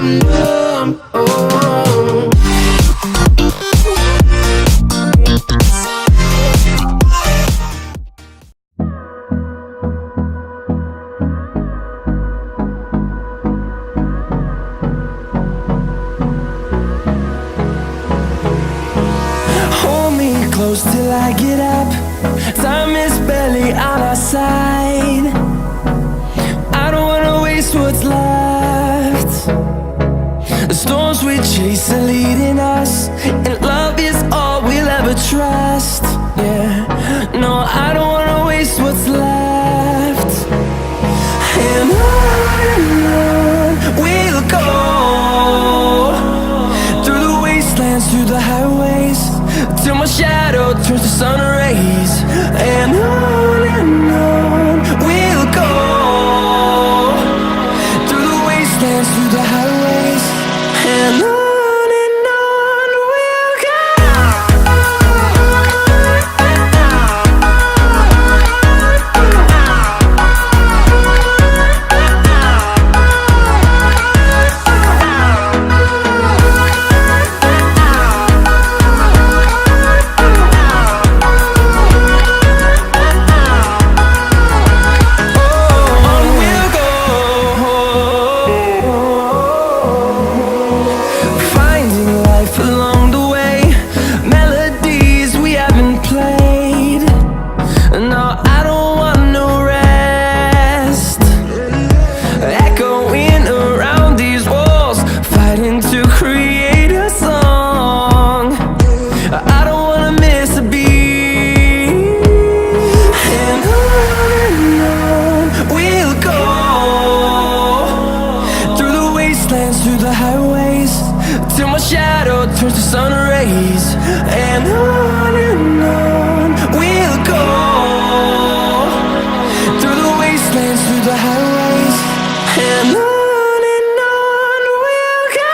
I'm numb. Oh. Hold me close till I get up. Time is barely on our side. I don't wanna waste what's left. The storms we chase are leading us, and love is all we'll ever trust. Yeah, no, I don't wanna waste what's left. And on we'll go, through the wastelands, through the highways, till my shadow turns to sun rays. And on we'll go, through the wastelands, through the highways, and on we'll go. Through the highways, till my shadow turns to sun rays. And on we'll go, through the wastelands, through the highways, and on we'll go.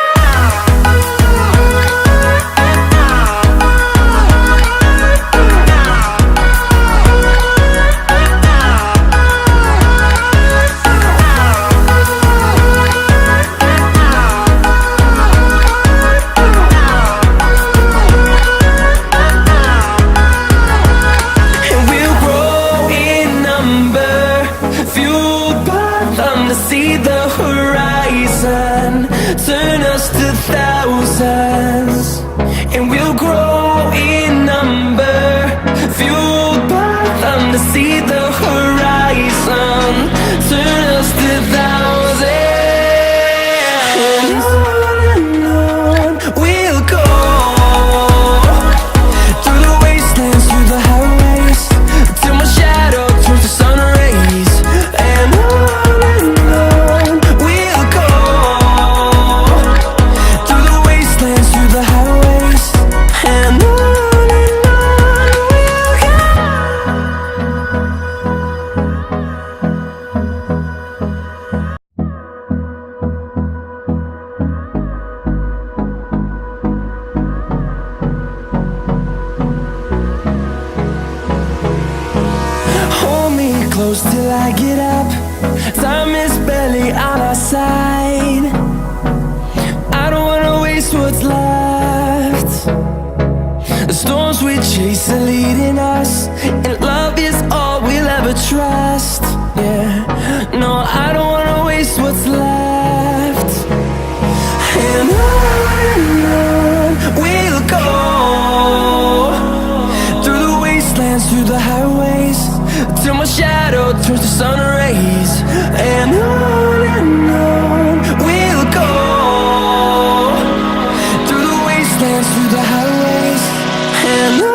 See the horizon turn us to thousands, and we'll grow in number, fueled by them to see the horizon turn us to thousands. And on we'll go, through the wastelands, through the highways, till my shadow turns to sun rays. And close till I get up. Time is barely on our side. I don't wanna waste what's left. The storms we chase are leading us, and love is all we'll ever trust. Yeah, no, I don't wanna waste what's left. And on we'll go, through the wastelands, through the highways, till my shadow turns to sun rays. And on we'll go, through the wastelands, through the highways, and on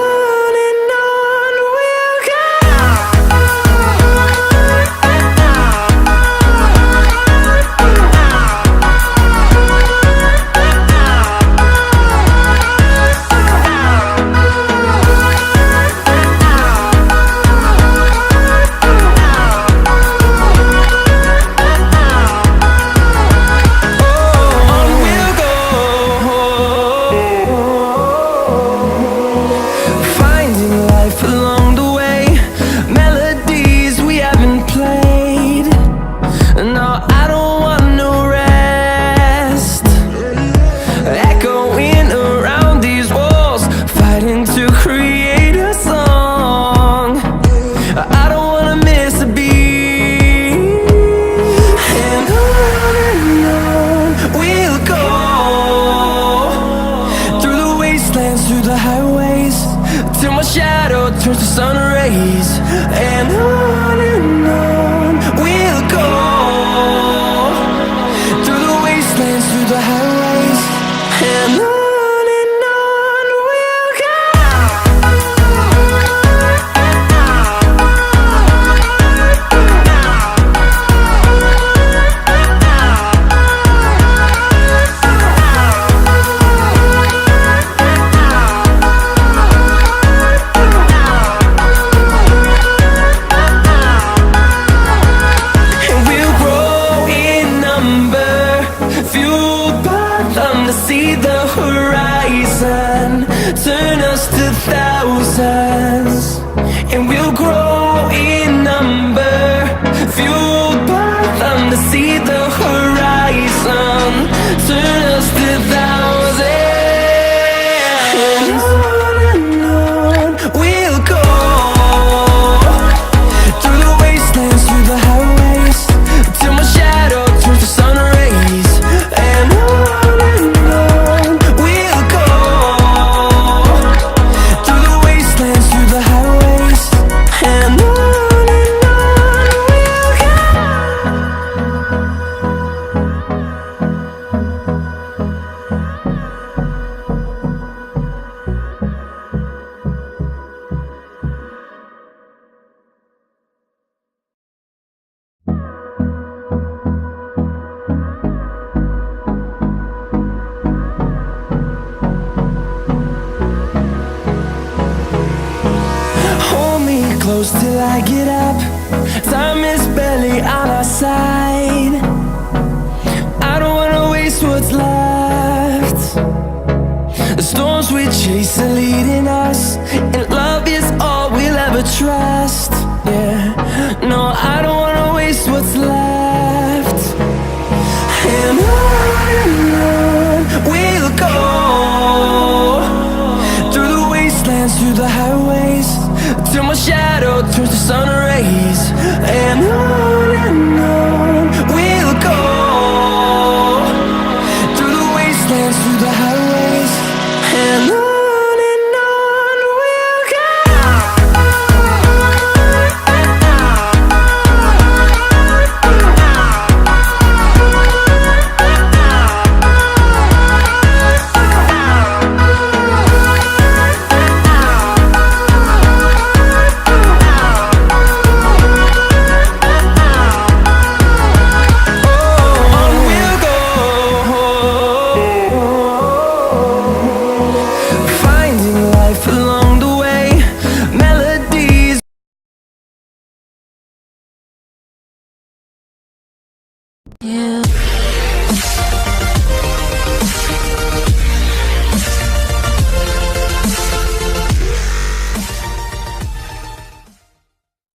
the highways, and on we'll go. And we'll grow in number, fueled by them to see the horizon, turn us to thousands. And we'll grow in number, fueled by them to see the horizon, turn us to thousands. And on we'll go, through the wastelands, through the highways, till my shadow turns to sun rays. And on we'll go, through the wastelands, through the highways, and on we'll go. Hold me close till I get up. Time is barely on our side. I don't wanna waste what's left. The storms we chase are leading